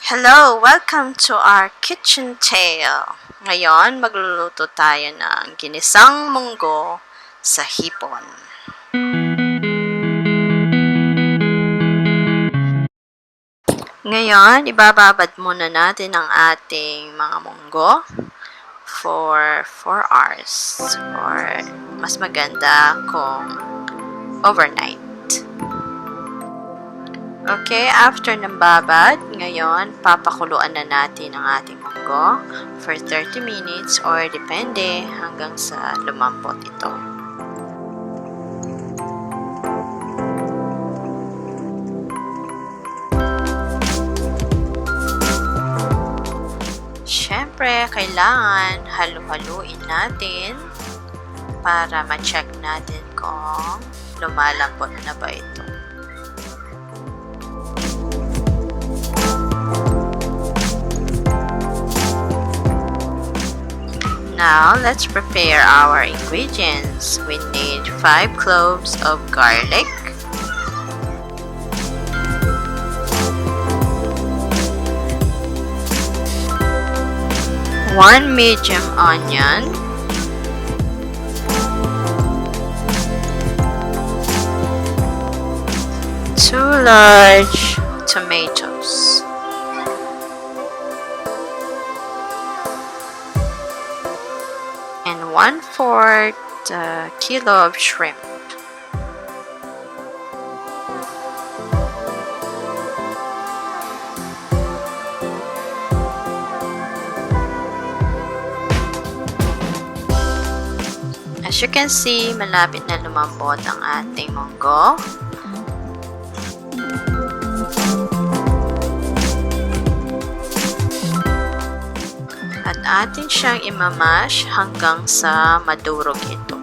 Hello! Welcome to our kitchen tale. Ngayon, magluluto tayo ng ginisang monggo sa hipon. Ngayon, ibababad muna natin ang ating mga monggo for 4 hours or mas maganda kung overnight. Okay, after ng babad, ngayon, papakuluan na natin ang ating monggo for 30 minutes or depende hanggang sa lumambot ito. Siyempre, kailangan halu-haluin natin para ma-check natin kung lumalambot na ba ito. Now, let's prepare our ingredients. We need 5 cloves of garlic, 1 medium onion, 2 large tomatoes, and 1/4 kilo of shrimp. As you can see, malapit na lumambot ang ating monggo. At atin siyang imamash hanggang sa madurog ito.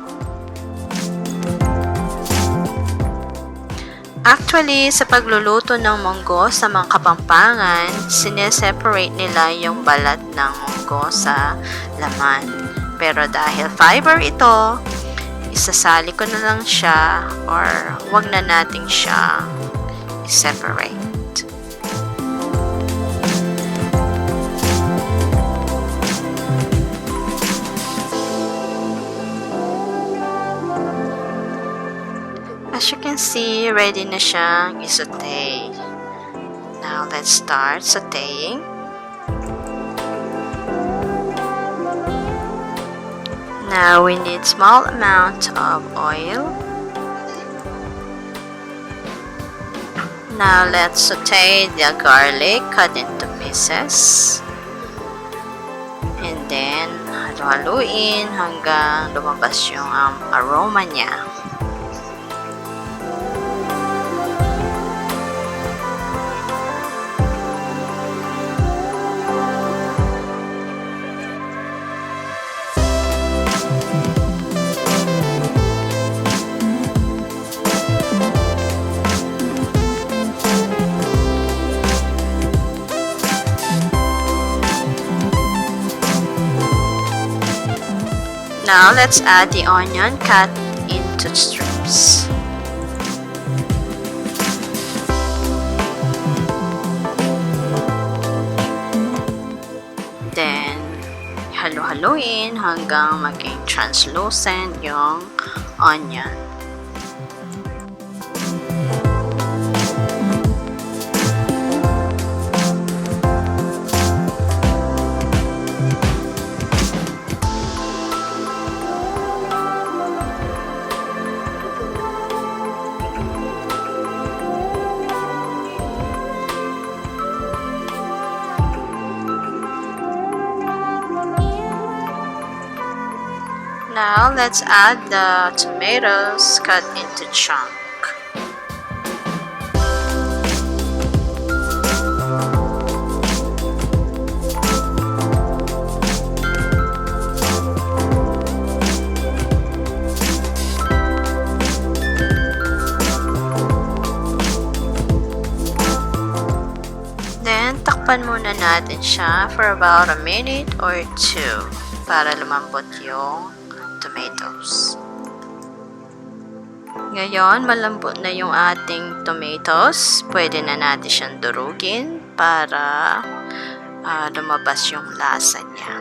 Actually, sa pagluluto ng monggo sa mga Kapampangan, sineseparate nila yung balat ng monggo sa laman. Pero dahil fiber ito, isasali ko na lang siya or wag na nating siya i-separate. As you can see, ready na siyang i-saute. Now, let's start sauteing. Now, we need small amount of oil. Now, let's saute the garlic cut into pieces. And then, halu-haluin hanggang lumabas yung aroma niya. Now, let's add the onion cut into strips. Then, halu-haluin hanggang maging translucent yung onion. Now, let's add the tomatoes cut into chunk. Then, takpan muna natin siya for about a minute or 2 para lumambot yung tomatoes. Ngayon, malambot na yung ating tomatoes. Pwede na natin siyang durugin para lumabas yung lasa niya.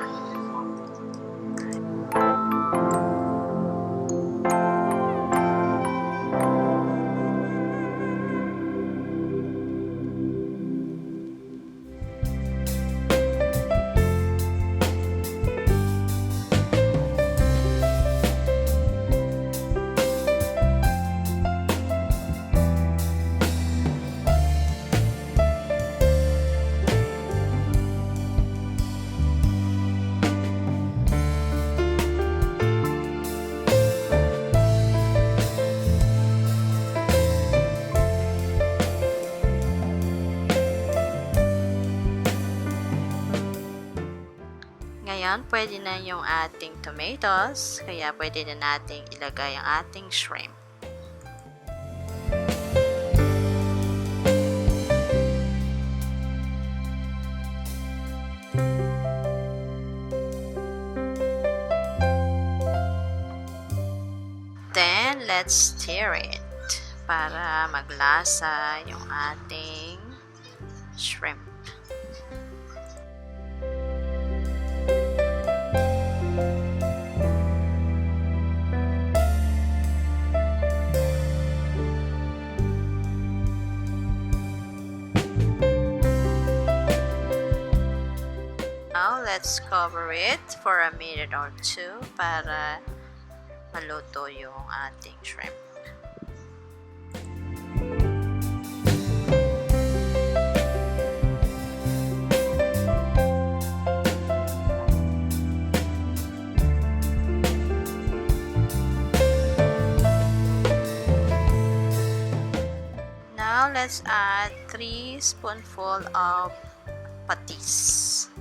Ngayon, pwede na yung ating tomatoes, kaya pwede na nating ilagay ang ating shrimp. Then, let's stir it para maglasa yung ating shrimp. Now, let's cover it for a minute or two para maluto yung ating shrimp. Now, let's add 3 spoonfuls of patis.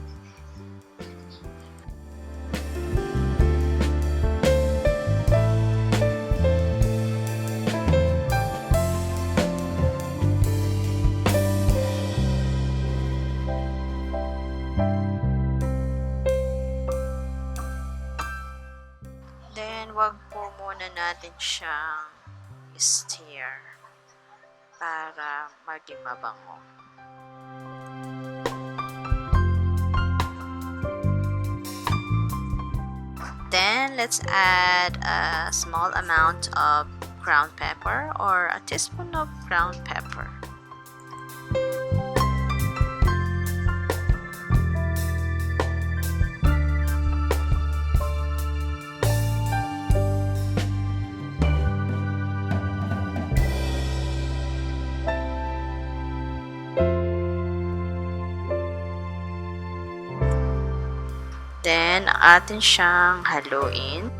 Then, wag po muna natin siyang stir para maging mabango. Then, let's add a small amount of ground pepper or a teaspoon of ground pepper. Then, atin siyang haluin.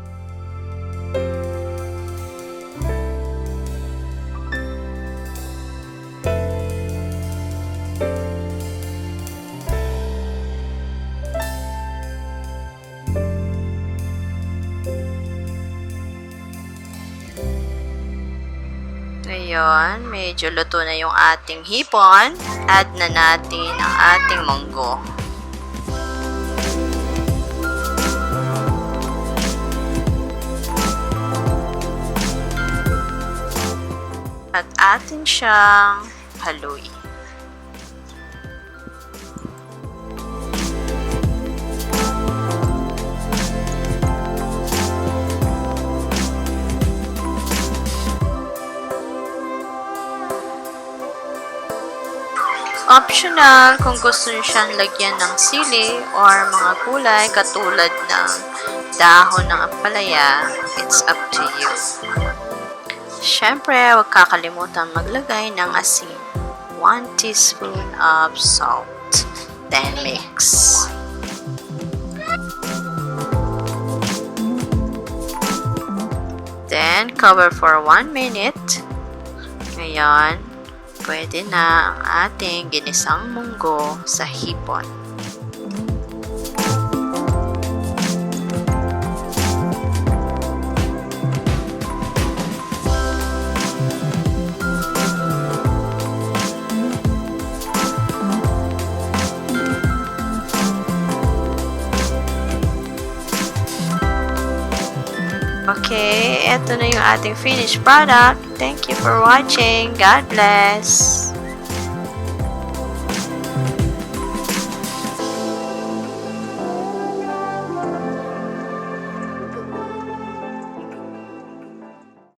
Ngayon, medyo luto na yung ating hipon. Add na natin ang ating monggo. At atin siyang haluin. Optional kung gusto niyo siyang lagyan ng sili or mga gulay katulad ng dahon ng ampalaya, it's up to you. Siyempre, huwag kakalimutan maglagay ng asin. 1 teaspoon of salt. Then mix. Then, cover for 1 minute. Ngayon, pwede na ang ating ginisang monggo sa hipon. Okay, eto na yung ating finished product. Thank you for watching. God bless!